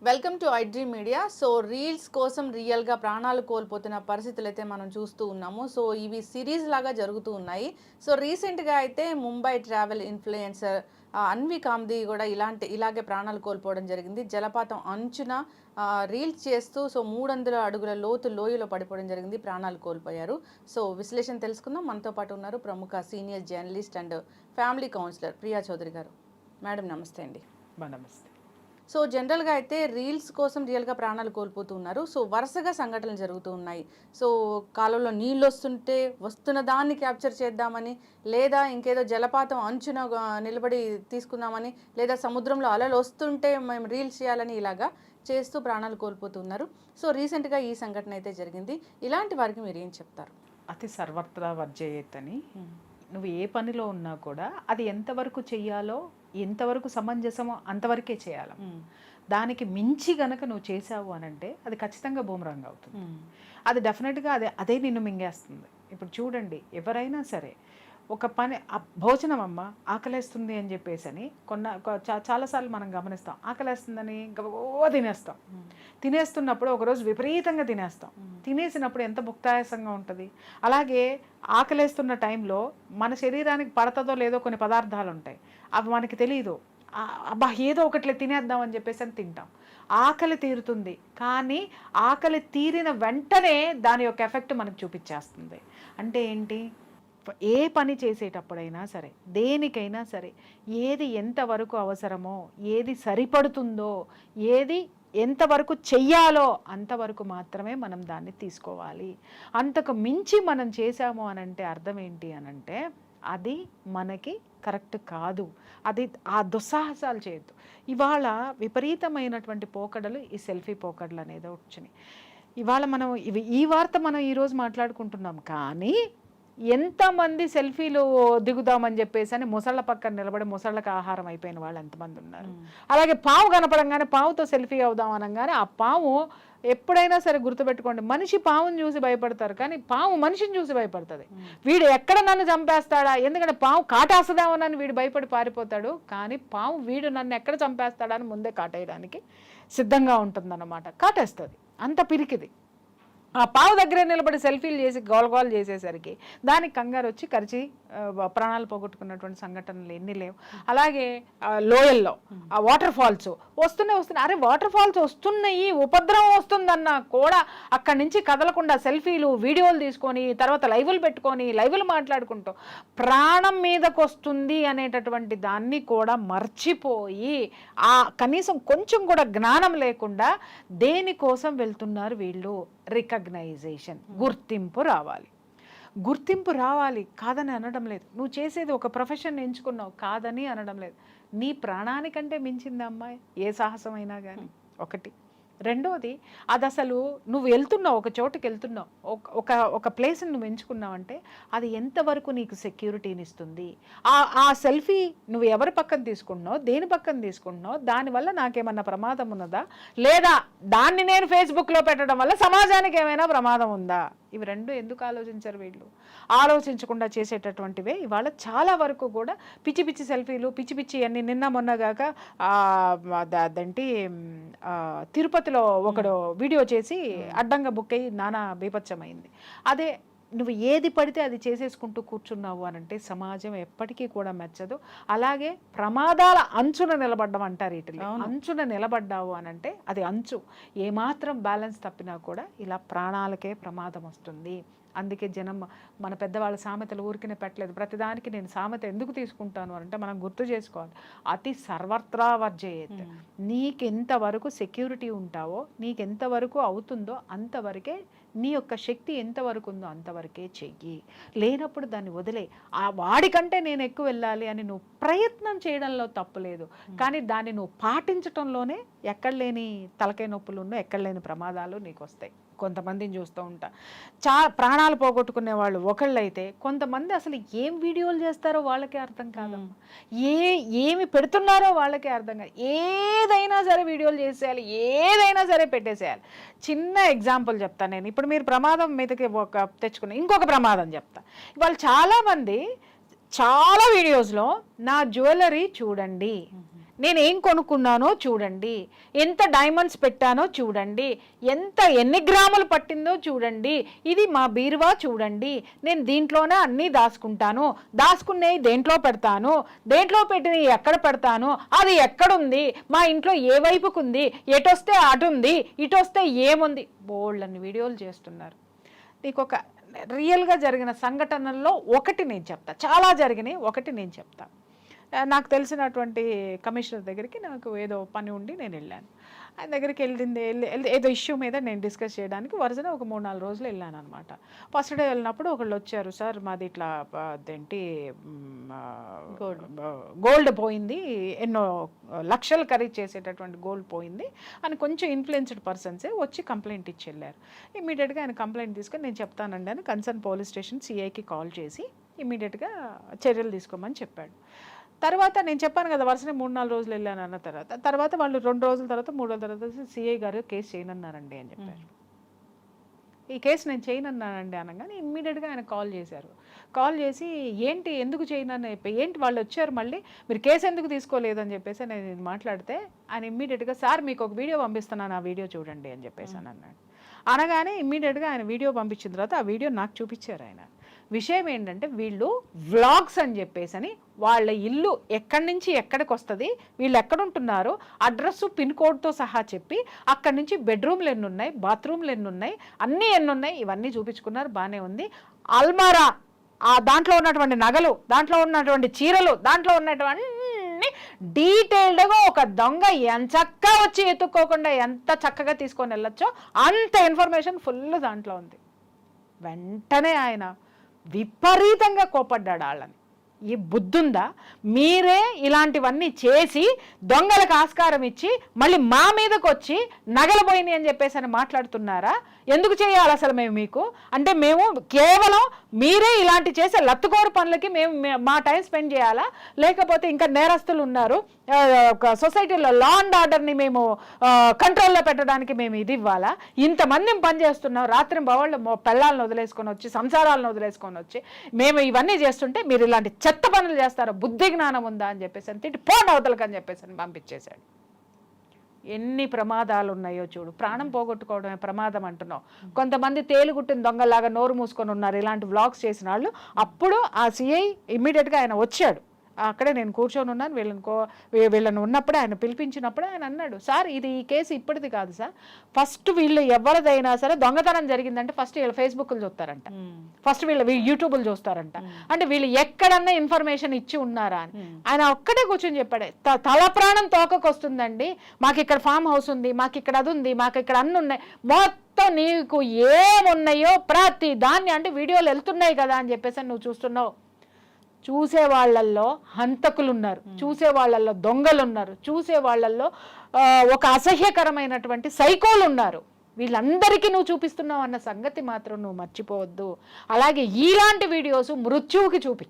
Welcome to iDream media. So reels కోసం రియల్గా ప్రాణాలు కోల్పోతున్న పరిస్థితులు అయితే మనం చూస్తూ ఉన్నాము. సో ఇవి సిరీస్ లాగా జరుగుతూ ఉన్నాయి. సో రీసెంట్గా అయితే ముంబై ట్రావెల్ ఇన్ఫ్లుయెన్సర్ అన్వి కామ్ది కూడా ఇలాగే ప్రాణాలు కోల్పోవడం జరిగింది. జలపాతం అంచున రీల్స్ చేస్తూ 300 అడుగుల లోయలో పడిపోవడం జరిగింది. ప్రాణాలు కోల్పోయారు. సో విశ్లేషణ తెలుసుకుందాం. మనతో పాటు ఉన్నారు ప్రముఖ senior journalist and family counsellor Priya Chowdary garu. Madam నమస్తే అండి. నమస్తే. సో జనరల్గా అయితే రీల్స్ కోసం రియల్గా ప్రాణాలు కోల్పోతూ ఉన్నారు. సో వరుసగా సంఘటనలు జరుగుతూ ఉన్నాయి. సో కాలంలో నీళ్ళు వస్తుంటే వస్తున్న దాన్ని క్యాప్చర్ చేద్దామని, లేదా ఇంకేదో జలపాతం అంచున నిలబడి తీసుకుందామని, లేదా సముద్రంలో అలలు వస్తుంటే మేము రీల్స్ చేయాలని ఇలాగా చేస్తూ ప్రాణాలు కోల్పోతున్నారు. సో రీసెంట్గా ఈ సంఘటన అయితే జరిగింది. ఇలాంటి వారికి మీరు ఏం చెప్తారు? అతి సర్వత్రా వర్జయేత్ అని. నువ్వు ఏ పనిలో ఉన్నా కూడా అది ఎంతవరకు చెయ్యాలో, ఎంతవరకు సమంజసమో అంతవరకే చేయాలి. దానికి మించి గనక నువ్వు చేసావు అనంటే అది ఖచ్చితంగా బూమరాంగ్ అవుతుంది. అది డెఫినెట్గా అదే నిన్ను మింగేస్తుంది. ఇప్పుడు చూడండి, ఎవరైనా సరే ఒక పని భోజనం అమ్మ ఆకలేస్తుంది అని చెప్పేసి అని చాలాసార్లు మనం గమనిస్తాం. ఆకలేస్తుందని గబగబా తినేస్తాం. తినేస్తున్నప్పుడు ఒకరోజు విపరీతంగా తినేస్తాం. తినేసినప్పుడు ఎంత భుక్తాయాసంగా ఉంటుంది. అలాగే ఆకలేస్తున్న టైంలో మన శరీరానికి పడతదో లేదో కొన్ని పదార్థాలు ఉంటాయి. అవి మనకి తెలియదు. అబ్బా ఏదో ఒకట్లే తినేద్దాం అని చెప్పేసి అని తింటాం. ఆకలి తీరుతుంది, కానీ ఆకలి తీరిన వెంటనే దాని యొక్క ఎఫెక్ట్ మనకు చూపించేస్తుంది. అంటే ఏంటి? ఏ పని చేసేటప్పుడైనా సరే, దేనికైనా సరే, ఏది ఎంతవరకు అవసరమో, ఏది సరిపడుతుందో, ఏది ఎంతవరకు చెయ్యాలో అంతవరకు మాత్రమే మనం దాన్ని తీసుకోవాలి. అంతకు మించి మనం చేసాము అనంటే అర్థం ఏంటి అనంటే అది మనకి కరెక్ట్ కాదు. అది ఆ దుస్సాహసాలు చేయొద్దు. ఇవాళ విపరీతమైనటువంటి పోకడలు ఈ సెల్ఫీ పోకడలు అనేది వచ్చినాయి. ఇవాళ మనం ఈ వార్త మనం ఈరోజు మాట్లాడుకుంటున్నాం, కానీ ఎంతమంది సెల్ఫీలు దిగుదామని చెప్పేసి అని ముసళ్ళ పక్కన నిలబడి ముసళ్ళకి ఆహారం అయిపోయిన వాళ్ళు ఎంతమంది ఉన్నారు. అలాగే పాము కనపడంగానే పావుతో సెల్ఫీ అవుదాం అనగానే ఆ పాము ఎప్పుడైనా సరే గుర్తుపెట్టుకోండి, మనిషి పావుని చూసి భయపడతారు, కానీ పాము మనిషిని చూసి భయపడుతుంది. వీడు ఎక్కడ నన్ను చంపేస్తాడా, ఎందుకంటే పాము కాటేస్తుందామని వీడు భయపడి పారిపోతాడు, కానీ పాము వీడు నన్ను ఎక్కడ చంపేస్తాడని ముందే కాటేయడానికి సిద్ధంగా ఉంటుందన్నమాట. కాటేస్తుంది, అంత పిరికిది. ఆ పావు దగ్గరే నిలబడి సెల్ఫీలు చేసి గోలగోలు చేసేసరికి దానికి కంగారు వచ్చి కరిచి ప్రాణాలు పోగొట్టుకున్నటువంటి సంఘటనలు ఎన్ని లేవు. అలాగే లోయల్లో ఆ వాటర్ ఫాల్స్ వస్తున్నాయి. అరే వాటర్ ఫాల్స్ వస్తున్నాయి, ఉపద్రవం వస్తుందన్నా కూడా అక్కడి నుంచి కదలకుండా సెల్ఫీలు వీడియోలు తీసుకొని తర్వాత లైవ్లు పెట్టుకొని లైవ్లు మాట్లాడుకుంటూ ప్రాణం మీదకు వస్తుంది అనేటటువంటి దాన్ని కూడా మర్చిపోయి ఆ కనీసం కొంచెం కూడా జ్ఞానం లేకుండా దేనికోసం వెళ్తున్నారు వీళ్ళు? రికగ్నైజేషన్, గుర్తింపు రావాలి. గుర్తింపు రావాలి, కాదని అనడం లేదు. నువ్వు చేసేది ఒక ప్రొఫెషన్ ఎంచుకున్నావు, కాదని అనడం లేదు. నీ ప్రాణానికంటే మించింది అమ్మాయి ఏ సాహసమైనా కానీ. ఒకటి. రెండోది, అది అసలు నువ్వు వెళ్తున్నావు, ఒక చోటుకి వెళ్తున్నావు, ఒక ప్లేస్ని నువ్వు ఎంచుకున్నావు, అది ఎంతవరకు నీకు సెక్యూరిటీని ఇస్తుంది? ఆ సెల్ఫీ నువ్వు ఎవరి పక్కన తీసుకుంటున్నావు, దేని పక్కన తీసుకుంటున్నావు, దానివల్ల నాకేమన్నా ప్రమాదం ఉన్నదా, లేదా దాన్ని నేను ఫేస్బుక్లో పెట్టడం వల్ల సమాజానికి ఏమైనా ప్రమాదం ఉందా? ఇవి రెండు ఎందుకు ఆలోచించరు వీళ్ళు? ఆలోచించకుండా చేసేటటువంటివే ఇవాళ చాలా వరకు కూడా పిచ్చి పిచ్చి సెల్ఫీలు, పిచ్చి పిచ్చి అన్ని. నిన్న మొన్నగాక అదేంటి తిరుపతిలో ఒకడు వీడియో చేసి అడ్డంగా బుక్ అయ్యి నానా బీభత్సమైంది. అదే నువ్వు ఏది పడితే అది చేసేసుకుంటూ కూర్చున్నావు అనంటే సమాజం ఎప్పటికీ కూడా మెచ్చదు. అలాగే ప్రమాదాల అంచున నిలబడ్డం అంటారు. వీటిలో అంచున నిలబడ్డావు అనంటే అది అంచు. ఏమాత్రం బ్యాలెన్స్ తప్పినా కూడా ఇలా ప్రాణాలకే ప్రమాదం వస్తుంది. అందుకే జనం మన పెద్దవాళ్ళ సామెతలు ఊరికినే పెట్టలేదు. ప్రతిదానికి నేను సామెత ఎందుకు తీసుకుంటాను అంటే మనం గుర్తు చేసుకోవాలి. అతి సర్వత్రా వర్జయేత్. నీకెంతవరకు సెక్యూరిటీ ఉంటావో, నీకెంతవరకు అవుతుందో అంతవరకే, నీ యొక్క శక్తి ఎంతవరకు ఉందో అంతవరకే చెయ్యి. లేనప్పుడు దాన్ని వదిలే. ఆ వాడికంటే నేను ఎక్కువ వెళ్ళాలి అని నువ్వు ప్రయత్నం చేయడంలో తప్పు లేదు, కానీ దాన్ని నువ్వు పాటించటంలోనే ఎక్కడ లేని తలకాయ నొప్పులు ఉన్నో, ఎక్కడ లేని ప్రమాదాలు నీకు వస్తాయి. కొంతమందిని చూస్తూ ఉంటా, ప్రాణాలు పోగొట్టుకునే వాళ్ళు ఒకళ్ళైతే, కొంతమంది అసలు ఏం వీడియోలు చేస్తారో వాళ్ళకే అర్థం కాదమ్మా. ఏమి పెడుతున్నారో వాళ్ళకే అర్థం కాదు. ఏదైనా సరే వీడియోలు చేసేయాలి, ఏదైనా సరే పెట్టేసేయాలి. చిన్న ఎగ్జాంపుల్ చెప్తాను నేను. ఇప్పుడు మీరు ప్రమాదం మీదకి తెచ్చుకున్న ఇంకొక ప్రమాదం చెప్తా. వాళ్ళు చాలామంది చాలా వీడియోస్లో నా జ్యువెలరీ చూడండి, నేను ఏం కొనుక్కున్నానో చూడండి, ఎంత డైమండ్స్ పెట్టానో చూడండి, ఎన్ని గ్రాములు పట్టిందో చూడండి, ఇది మా బీరువా చూడండి, నేను దీంట్లోనే అన్నీ దాచుకుంటాను, దాచుకునేవి దేంట్లో పెడతాను, దేంట్లో పెట్టినవి ఎక్కడ పెడతాను, అది ఎక్కడుంది, మా ఇంట్లో ఏ వైపుకు ఉంది, ఎటొస్తే అటు ఉంది, ఇటు వస్తే ఏముంది, బోల్డ్ అన్ని వీడియోలు చేస్తున్నారు. నీకు ఒక రియల్గా జరిగిన సంఘటనల్లో ఒకటి నేను చెప్తా, చాలా జరిగినాయి, ఒకటి నేను చెప్తా. నాకు తెలిసినటువంటి కమిషనర్ దగ్గరికి నాకు ఏదో పని ఉండి నేను వెళ్ళాను. ఆయన దగ్గరికి వెళ్ళింది ఏదో ఇష్యూ మీద నేను డిస్కస్ చేయడానికి వరుసగా ఒక 3-4 రోజులు వెళ్ళాను అనమాట. ఫస్ట్ డే వెళ్ళినప్పుడు ఒకళ్ళు వచ్చారు, సార్ మాది ఇట్లా అదేంటి గోల్డ్ పోయింది, ఎన్నో లక్షలు ఖరీదు చేసేటటువంటి గోల్డ్ పోయింది అని కొంచెం ఇన్ఫ్లుయెన్స్డ్ పర్సన్సే వచ్చి కంప్లైంట్ ఇచ్చి వెళ్ళారు. ఇమీడియట్గా ఆయన కంప్లైంట్ తీసుకొని నేను చెప్తానండి అని కన్సర్న్ పోలీస్ స్టేషన్ సిఐకి కాల్ చేసి ఇమీడియట్గా చర్యలు తీసుకోమని చెప్పాడు. తర్వాత నేను చెప్పాను కదా వరుసనే 3-4 రోజులు వెళ్ళాను అన్న తర్వాత వాళ్ళు 2 రోజుల తర్వాత 3 రోజుల తర్వాత సిఐ గారు కేసు చేయనన్నారండి అని చెప్పారు. ఈ కేసు నేను చేయనన్నానండి అనగానే ఇమ్మీడియట్గా ఆయన కాల్ చేశారు. కాల్ చేసి ఏంటి ఎందుకు చేయనని ఏంటి వాళ్ళు వచ్చారు మళ్ళీ మీరు కేసు ఎందుకు తీసుకోలేదని చెప్పేసి నేను మాట్లాడితే ఆయన ఇమ్మీడియట్గా సార్ మీకు ఒక వీడియో పంపిస్తున్నాను, ఆ వీడియో చూడండి అని చెప్పేసి అని అన్నాడు. అనగానే ఇమ్మీడియట్గా ఆయన వీడియో పంపించిన తర్వాత ఆ వీడియో నాకు చూపించారు ఆయన. విషయం ఏంటంటే వీళ్ళు వ్లాగ్స్ అని చెప్పేసి అని వాళ్ళ ఇల్లు ఎక్కడి నుంచి ఎక్కడికి వస్తుంది, వీళ్ళు ఎక్కడుంటున్నారు, అడ్రస్సు పిన్ కోడ్తో సహా చెప్పి అక్కడి నుంచి బెడ్రూమ్లు ఎన్ని ఉన్నాయి, బాత్రూమ్లు ఎన్ని ఉన్నాయి, అన్నీ ఎన్ని ఉన్నాయి, ఇవన్నీ చూపించుకున్నారు. బాగానే ఉంది. అల్మారా దాంట్లో ఉన్నటువంటి నగలు, దాంట్లో ఉన్నటువంటి చీరలు, దాంట్లో ఉన్నటువంటి డీటెయిల్డ్గా ఒక దొంగ ఎంత చక్కగా వచ్చి ఎత్తుక్కోకుండా ఎంత చక్కగా తీసుకొని వెళ్ళొచ్చో అంత ఇన్ఫర్మేషన్ ఫుల్ దాంట్లో ఉంది. వెంటనే ఆయన విపరీతంగా కోపడ్డాడు. వాళ్ళని ఈ బుద్ధుందా, మీరే ఇలాంటివన్నీ చేసి దొంగలకు ఆస్కారం ఇచ్చి మళ్ళీ మా మీదకి వచ్చి నగలు పోయినాయి అని చెప్పేసి అని మాట్లాడుతున్నారా? ఎందుకు చేయాలి అసలు మేము మీకు? అంటే మేము కేవలం మీరే ఇలాంటి చేసే లత్తుకోరు పనులకి మేము మా టైం స్పెండ్ చేయాలా? లేకపోతే ఇంకా నేరస్తులు ఉన్నారు, సొసైటీలో లా అండ్ ఆర్డర్ని మేము కంట్రోల్లో పెట్టడానికి మేము ఇది ఇవ్వాలా? ఇంతమంది పని చేస్తున్నాం, రాత్రి బవాళ్ళు పిల్లల్ని వదిలేసుకొని వచ్చి సంసారాలను వదిలేసుకొని వచ్చి మేము ఇవన్నీ చేస్తుంటే మీరు ఇలాంటి చెత్త పనులు చేస్తారో, బుద్ధి జ్ఞానం ఉందా అని చెప్పేసి అని తిట్టి పోండి అవతలకి అని చెప్పేసి అని పంపించేశాడు. ఎన్ని ప్రమాదాలు ఉన్నాయో చూడు. ప్రాణం పోగొట్టుకోవడమే ప్రమాదం అంటున్నావు. కొంతమంది తేలుగుట్టిన దొంగలాగా నోరు మూసుకొని ఉన్నారు ఇలాంటి వ్లాగ్స్ చేసిన వాళ్ళు. అప్పుడు ఆ సిఐ ఇమ్మీడియట్గా ఆయన వచ్చాడు. అక్కడే నేను కూర్చొని ఉన్నాను, వీళ్ళని ఉన్నప్పుడే ఆయన పిలిపించినప్పుడే ఆయన అన్నాడు, సార్ ఇది ఈ కేసు ఇప్పటిది కాదు సార్, ఫస్ట్ వీళ్ళు ఎవరిదైనా సరే దొంగతనం జరిగిందంటే ఫస్ట్ వీళ్ళు ఫేస్బుక్లు చూస్తారంట, ఫస్ట్ వీళ్ళు యూట్యూబ్లు చూస్తారంట, అంటే వీళ్ళు ఎక్కడన్నా ఇన్ఫర్మేషన్ ఇచ్చి ఉన్నారా అని ఆయన ఒక్కటే కూర్చొని చెప్పాడు. తల ప్రాణం తోకకొస్తుందండి, మాకు ఇక్కడ ఫామ్ హౌస్ ఉంది, మాకు ఇక్కడ అది ఉంది, మాకు ఇక్కడ అన్ని ఉన్నాయి, మొత్తం నీకు ఏమున్నాయో ప్రతి దాన్ని అంటే వీడియోలు వెళ్తున్నాయి కదా అని చెప్పేసి నువ్వు చూస్తున్నావు. చూసే వాళ్ళల్లో హంతకులు ఉన్నారు, చూసే వాళ్ళల్లో దొంగలు ఉన్నారు, చూసే వాళ్ళల్లో ఒక అసహ్యకరమైనటువంటి సైకోలు ఉన్నారు. వీళ్ళందరికీ నువ్వు చూపిస్తున్నావు అన్న సంగతి మాత్రం నువ్వు మర్చిపోవద్దు. అలాగే ఇలాంటి వీడియోస్ మృత్యువుకి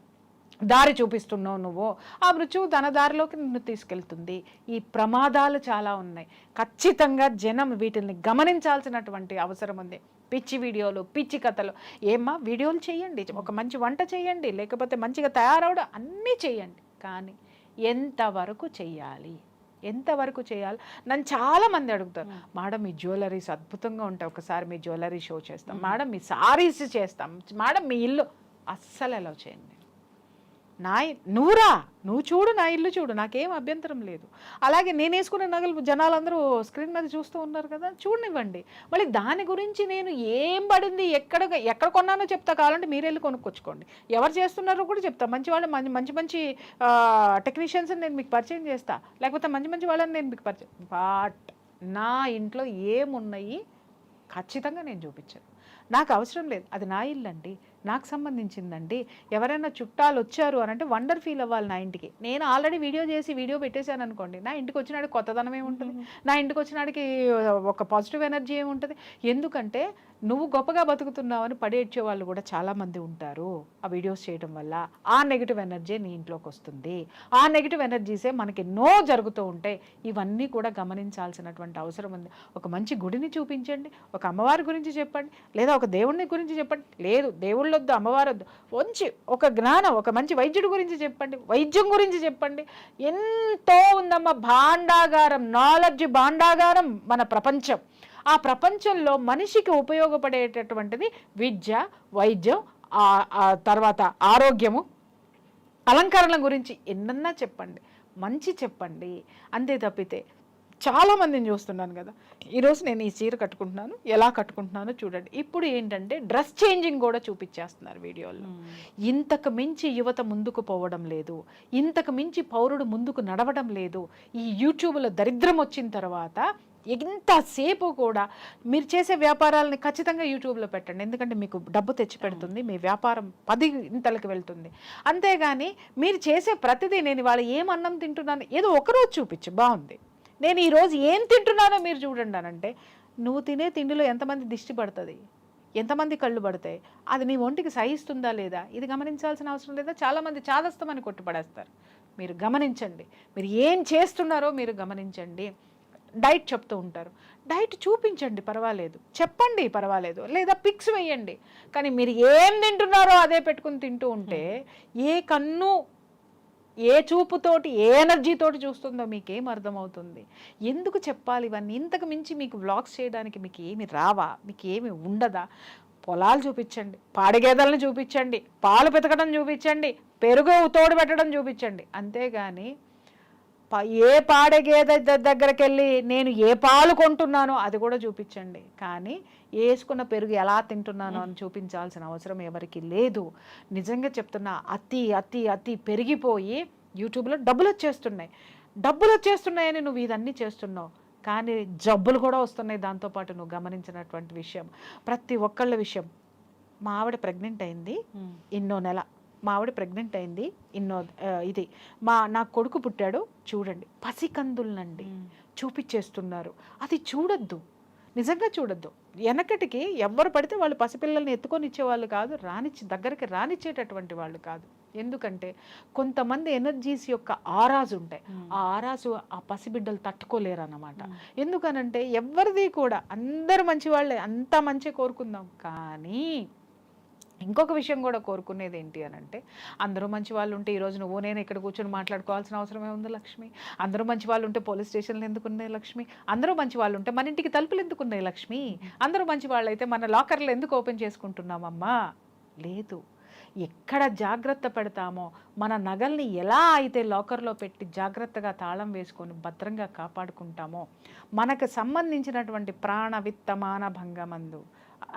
దారి చూపిస్తున్నావు నువ్వు, ఆ మృత్యువు తన దారిలోకి నిన్ను తీసుకెళ్తుంది. ఈ ప్రమాదాలు చాలా ఉన్నాయి. ఖచ్చితంగా జనం వీటిని గమనించాల్సినటువంటి అవసరం ఉంది. పిచ్చి వీడియోలు, పిచ్చి కథలు ఏమ్మా వీడియోలు చేయండి, ఒక మంచి వంట చేయండి, లేకపోతే మంచిగా తయారవడం అన్నీ చేయండి, కానీ ఎంతవరకు చెయ్యాలి, ఎంతవరకు చేయాలి? నన్ను చాలామంది అడుగుతారు, మేడం మీ జ్యువెలరీస్ అద్భుతంగా ఉంటాయి, ఒకసారి మీ జ్యువెలరీ షో చేస్తాం మేడం, మీ సారీస్ చేస్తాం మేడం, మీ ఇల్లు అస్సలు ఎలా చేయండి. నువ్వు చూడు, నా ఇల్లు చూడు, నాకేం అభ్యంతరం లేదు. అలాగే నేను వేసుకునే నగలు జనాలందరూ స్క్రీన్ మీద చూస్తూ ఉన్నారు కదా, చూడనివ్వండి. మళ్ళీ దాని గురించి నేను ఏం పడింది, ఎక్కడ కొన్నానో చెప్తా, కావాలంటే మీరు వెళ్ళి కొనుక్కొచ్చుకోండి. ఎవరు చేస్తున్నారో కూడా చెప్తా. మంచి వాళ్ళు మంచి టెక్నీషియన్స్ నేను మీకు పరిచయం చేస్తా, లేకపోతే మంచి వాళ్ళని నేను మీకు పరిచయం. బట్ నా ఇంట్లో ఏమున్నాయి ఖచ్చితంగా నేను చూపించాను. నాకు అవసరం లేదు, అది నా ఇల్లు అండి, నాకు సంబంధించిందండి. ఎవరైనా చుట్టాలు వచ్చారు అని అంటే వండర్ ఫీల్ అవ్వాలి నా ఇంటికి. నేను ఆల్రెడీ వీడియో పెట్టేశాను అనుకోండి, నా ఇంటికి వచ్చినాడికి కొత్తదనం ఏముంటుంది, నా ఇంటికి వచ్చినాడికి ఒక పాజిటివ్ ఎనర్జీ ఏముంటుంది. ఎందుకంటే నువ్వు గొప్పగా బతుకుతున్నావని పడేడ్చే వాళ్ళు కూడా చాలామంది ఉంటారు. ఆ వీడియోస్ చేయడం వల్ల ఆ నెగిటివ్ ఎనర్జీ నీ ఇంట్లోకి వస్తుంది. ఆ నెగిటివ్ ఎనర్జీసే మనకి ఎన్నో జరుగుతూ ఉంటాయి. ఇవన్నీ కూడా గమనించాల్సినటువంటి అవసరం ఉంది. ఒక మంచి గుడిని చూపించండి, ఒక అమ్మవారి గురించి చెప్పండి, లేదా ఒక దేవుడిని గురించి చెప్పండి. లేదు దేవుళ్ళ దేవుళ్ళొద్దు, అమ్మవారొద్దు, మంచి ఒక జ్ఞానం, ఒక మంచి వైద్యుడి గురించి చెప్పండి, వైద్యం గురించి చెప్పండి. ఎంతో ఉందమ్మా, భాండాగారం, నాలెడ్జ్ భాండాగారం మన ప్రపంచం. ఆ ప్రపంచంలో మనిషికి ఉపయోగపడేటటువంటిది విద్య, వైద్యం, ఆ తర్వాత ఆరోగ్యము, అలంకరణల గురించి ఎన్నన్నా చెప్పండి, మంచి చెప్పండి. అంతే తప్పితే చాలామందిని చూస్తున్నాను కదా, ఈరోజు నేను ఈ చీర కట్టుకుంటున్నాను, ఎలా కట్టుకుంటున్నానో చూడండి. ఇప్పుడు ఏంటంటే డ్రెస్ చేంజింగ్ కూడా చూపించేస్తున్నారు వీడియోల్లో. ఇంతకు మించి యువత ముందుకు పోవడం లేదు, ఇంతకు మించి పౌరుడు ముందుకు నడవడం లేదు. ఈ యూట్యూబ్లో దరిద్రం వచ్చిన తర్వాత ఎంతసేపు కూడా మీరు చేసే వ్యాపారాలని ఖచ్చితంగా యూట్యూబ్లో పెట్టండి, ఎందుకంటే మీకు డబ్బు తెచ్చి పెడుతుంది, మీ వ్యాపారం 10 ఇంతలకు వెళ్తుంది. అంతేగాని మీరు చేసే ప్రతిదీ, నేను ఇవాళ ఏం అన్నం తింటున్నాను ఏదో ఒకరోజు చూపించు, బాగుంది, నేను ఈరోజు ఏం తింటున్నానో మీరు చూడండి అనంటే, నువ్వు తినే తిండిలో ఎంతమంది దిష్టి పడుతుంది, ఎంతమంది కళ్ళు పడతాయి, అది నీ ఒంటికి సహిస్తుందా లేదా, ఇది గమనించాల్సిన అవసరం లేదా? చాలామంది చాదస్తమని కొట్టుపడేస్తారు. మీరు గమనించండి, మీరు ఏం చేస్తున్నారో మీరు గమనించండి. డైట్ చెప్తూ ఉంటారు, డైట్ చూపించండి పర్వాలేదు, చెప్పండి పర్వాలేదు, లేదా పిక్స్ వేయండి. కానీ మీరు ఏం తింటున్నారో అదే పెట్టుకుని తింటూ ఉంటే ఏ కన్ను ఏ చూపుతోటి ఏ ఎనర్జీతోటి చూస్తుందో మీకేం అర్థమవుతుంది? ఎందుకు చెప్పాలి ఇవన్నీ? ఇంతకు మించి మీకు వ్లాగ్స్ చేయడానికి మీకు ఏమి రావా, మీకు ఏమి ఉండదా? పొలాలు చూపించండి, పాడిగేదలను చూపించండి, పాలు పితకడం చూపించండి, పెరుగు తోడు పెట్టడం చూపించండి. అంతేగాని ఏ పాడగేద దగ్గరికి వెళ్ళి నేను ఏ పాలు కొంటున్నానో అది కూడా చూపించండి. కానీ వేసుకున్న పెరుగు ఎలా తింటున్నానో అని చూపించాల్సిన అవసరం ఎవరికి లేదు. నిజంగా చెప్తున్నా, అతి అతి అతి పెరిగిపోయి యూట్యూబ్లో డబ్బులు వచ్చేస్తున్నాయని నువ్వు ఇదన్నీ చేస్తున్నావు, కానీ జబ్బులు కూడా వస్తున్నాయి దాంతోపాటు. నువ్వు గమనించినటువంటి విషయం, ప్రతి ఒక్కళ్ళ విషయం, మా ఆవిడ ప్రెగ్నెంట్ అయింది ఎన్నో నెల, మా ఆవిడ ప్రెగ్నెంట్ అయింది ఇది, నా కొడుకు పుట్టాడు చూడండి, పసికందులనండి చూపించేస్తున్నారు. అది చూడొద్దు, నిజంగా చూడొద్దు. వెనకటికి ఎవరు పడితే వాళ్ళు పసిపిల్లల్ని ఎత్తుకొని ఇచ్చేవాళ్ళు కాదు, దగ్గరికి రానిచ్చేటటువంటి వాళ్ళు కాదు. ఎందుకంటే కొంతమంది ఎనర్జీస్ యొక్క ఆరాజు ఉంటాయి, ఆ ఆరాజు ఆ పసిబిడ్డలు తట్టుకోలేరు అన్నమాట. ఎందుకనంటే ఎవరిది కూడా అందరు మంచి వాళ్ళే, అంతా మంచి కోరుకుందాం, కానీ ఇంకొక విషయం కూడా కోరుకునేది ఏంటి అని అంటే, అందరూ మంచి వాళ్ళు ఉంటే ఈరోజు నువ్వు నేను ఇక్కడ కూర్చొని మాట్లాడుకోవాల్సిన అవసరమే ఉంది లక్ష్మి. అందరూ మంచి వాళ్ళు ఉంటే పోలీస్ స్టేషన్లు ఎందుకున్నాయి లక్ష్మి? అందరూ మంచి వాళ్ళు ఉంటే మన ఇంటికి తలుపులు ఎందుకున్నాయి లక్ష్మి? అందరూ మంచి వాళ్ళు అయితే మన లాకర్లు ఎందుకు ఓపెన్ చేసుకుంటున్నామమ్మా? లేదు. ఎక్కడ జాగ్రత్త పెడతామో, మన నగల్ని ఎలా అయితే లాకర్లో పెట్టి జాగ్రత్తగా తాళం వేసుకొని భద్రంగా కాపాడుకుంటామో, మనకు సంబంధించినటువంటి ప్రాణ విత్త మానభంగమందు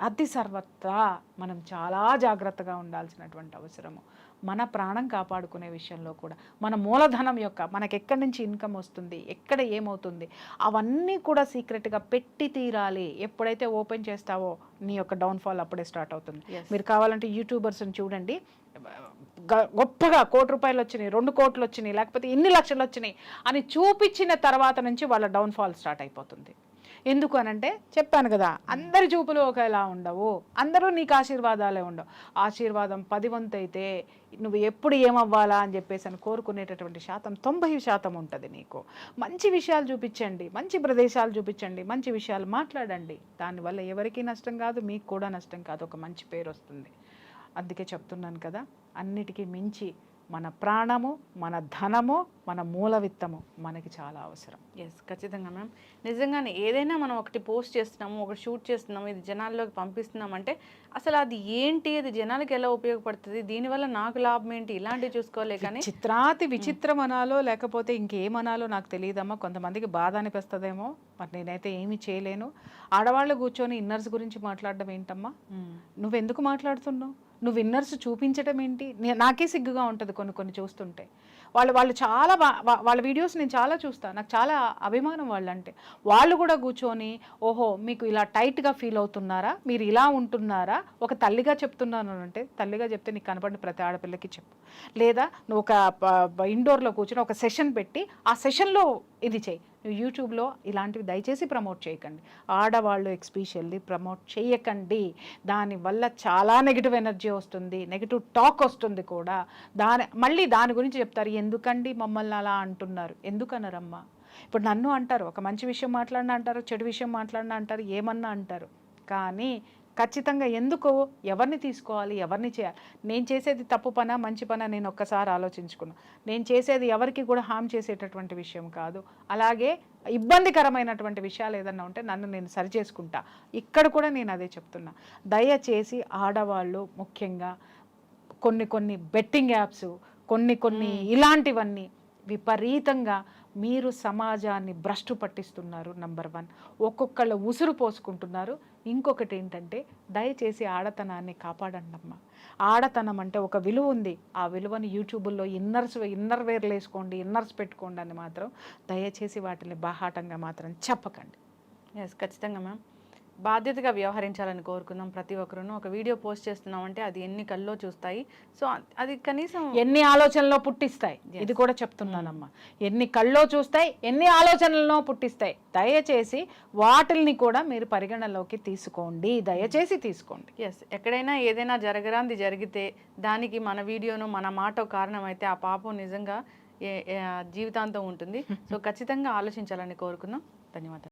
అతి సర్వత్రా మనం చాలా జాగ్రత్తగా ఉండాల్సినటువంటి అవసరము. మన ప్రాణం కాపాడుకునే విషయంలో కూడా, మన మూలధనం యొక్క, మనకి ఎక్కడి నుంచి ఇన్కమ్ వస్తుంది, ఎక్కడ ఏమవుతుంది, అవన్నీ కూడా సీక్రెట్గా పెట్టి తీరాలి. ఎప్పుడైతే ఓపెన్ చేస్తావో నీ యొక్క డౌన్ఫాల్ అప్పుడే స్టార్ట్ అవుతుంది. మీరు కావాలంటే యూట్యూబర్స్ని చూడండి, గొప్పగా 1 కోటి రూపాయలు వచ్చినాయి, 2 కోట్లు వచ్చినాయి, లేకపోతే ఇన్ని లక్షలు వచ్చినాయి అని చూపించిన తర్వాత నుంచి వాళ్ళ డౌన్ఫాల్ స్టార్ట్ అయిపోతుంది. ఎందుకు అనంటే చెప్పాను కదా, అందరి చూపులు ఒకేలా ఉండవు, అందరూ నీకు ఆశీర్వాదాలే ఉండవు. ఆశీర్వాదం 10 వంతు అయితే నువ్వు ఎప్పుడు ఏమవ్వాలా అని చెప్పేసి అని కోరుకునేటటువంటి శాతం 90% ఉంటుంది. నీకు మంచి విషయాలు చూపించండి, మంచి ప్రదేశాలు చూపించండి, మంచి విషయాలు మాట్లాడండి. దానివల్ల ఎవరికీ నష్టం కాదు, మీకు కూడా నష్టం కాదు, ఒక మంచి పేరు వస్తుంది. అందుకే చెప్తున్నాను కదా, అన్నిటికీ మించి మన ప్రాణము, మన ధనము, మన మూల విత్తము మనకి చాలా అవసరం. ఎస్, ఖచ్చితంగా మ్యామ్. నిజంగానే ఏదైనా మనం ఒకటి పోస్ట్ చేస్తున్నాము, ఒకటి షూట్ చేస్తున్నాము, ఇది జనాల్లోకి పంపిస్తున్నామంటే అసలు అది ఏంటి, అది జనాలకి ఎలా ఉపయోగపడుతుంది, దీనివల్ల నాకు లాభం ఏంటి, ఇలాంటివి చూసుకోలే. కానీ చిత్రాతి విచిత్రం అనాలో లేకపోతే ఇంకేమనాలో నాకు తెలియదమ్మా. కొంతమందికి బాధ అనిపిస్తుందేమో, మరి నేనైతే ఏమీ చేయలేను. ఆడవాళ్ళు కూర్చొని ఇన్నర్స్ గురించి మాట్లాడడం ఏంటమ్మా? నువ్వెందుకు మాట్లాడుతున్నావు? నువ్వు ఇన్నర్స్ చూపించడం ఏంటి? నాకే సిగ్గుగా ఉంటుంది కొన్ని చూస్తుంటే. వాళ్ళు చాలా వాళ్ళ వీడియోస్ నేను చాలా చూస్తాను, నాకు చాలా అభిమానం వాళ్ళంటే. వాళ్ళు కూడా కూర్చొని, ఓహో మీకు ఇలా టైట్గా ఫీల్ అవుతున్నారా, మీరు ఇలా ఉంటున్నారా, ఒక తల్లిగా చెప్తున్నాను అంటే, తల్లిగా చెప్తే నీకు కనపడిన ప్రతి ఆడపిల్లకి చెప్పు. లేదా నువ్వు ఒక ఇండోర్లో కూర్చొని ఒక సెషన్ పెట్టి ఆ సెషన్లో ఇది చేయి. నువ్వు యూట్యూబ్లో ఇలాంటివి దయచేసి ప్రమోట్ చేయకండి. ఆడవాళ్ళు ఎక్స్పెషల్లీ ప్రమోట్ చేయకండి. దానివల్ల చాలా నెగిటివ్ ఎనర్జీ వస్తుంది, నెగిటివ్ టాక్ వస్తుంది కూడా. మళ్ళీ దాని గురించి చెప్తారు, ఎందుకండి మమ్మల్ని అలా అంటున్నారు. ఎందుకన్నారమ్మా? ఇప్పుడు నన్ను అంటారు, ఒక మంచి విషయం మాట్లాడినా అంటారు, చెడు విషయం మాట్లాడినా అంటారు, ఏమన్నా అంటారు. కానీ ఖచ్చితంగా ఎందుకు ఎవరిని తీసుకోవాలి, ఎవరిని చేయాలి, నేను చేసేది తప్పు పనా మంచి పనా నేను ఒక్కసారి ఆలోచించుకున్నాను. నేను చేసేది ఎవరికి కూడా హామ్ చేసేటటువంటి విషయం కాదు. అలాగే ఇబ్బందికరమైనటువంటి విషయాలు ఏదన్నా ఉంటే నన్ను నేను సరి చేసుకుంటా. ఇక్కడ కూడా నేను అదే చెప్తున్నా. దయచేసి ఆడవాళ్ళు ముఖ్యంగా కొన్ని బెట్టింగ్ యాప్స్, కొన్ని ఇలాంటివన్నీ విపరీతంగా మీరు సమాజాన్ని భ్రష్టు పట్టిస్తున్నారు. నంబర్ 1, ఒక్కొక్కళ్ళు ఉసురు పోసుకుంటున్నారు. ఇంకొకటి ఏంటంటే దయచేసి ఆడతనాన్ని కాపాడండి అమ్మ. ఆడతనం అంటే ఒక విలువ ఉంది. ఆ విలువని యూట్యూబుల్లో ఇన్నర్ వేర్లు వేసుకోండి, ఇన్నర్స్ పెట్టుకోండి అని మాత్రం దయచేసి వాటిని బాహాటంగా మాత్రం చెప్పకండి. ఎస్, ఖచ్చితంగా మ్యామ్. బాధ్యతగా వ్యవహరించాలని కోరుకుందాం. ప్రతి ఒక్కరూ ఒక వీడియో పోస్ట్ చేస్తున్నామంటే అది ఎన్ని కల్లో చూస్తాయి. సో అది కనీసం ఎన్ని ఆలోచనలో పుట్టిస్తాయి, ఇది కూడా చెప్తున్నానమ్మా. ఎన్ని కల్లో చూస్తాయి, ఎన్ని ఆలోచనలను పుట్టిస్తాయి. దయచేసి వాటిల్ని కూడా మీరు పరిగణలోకి తీసుకోండి, దయచేసి తీసుకోండి. ఎస్, ఎక్కడైనా ఏదైనా జరగరాంది జరిగితే దానికి మన వీడియోను మన మాట కారణం అయితే ఆ పాపం నిజంగా జీవితాంతం ఉంటుంది. సో ఖచ్చితంగా ఆలోచించాలని కోరుకుందాం. ధన్యవాదాలు.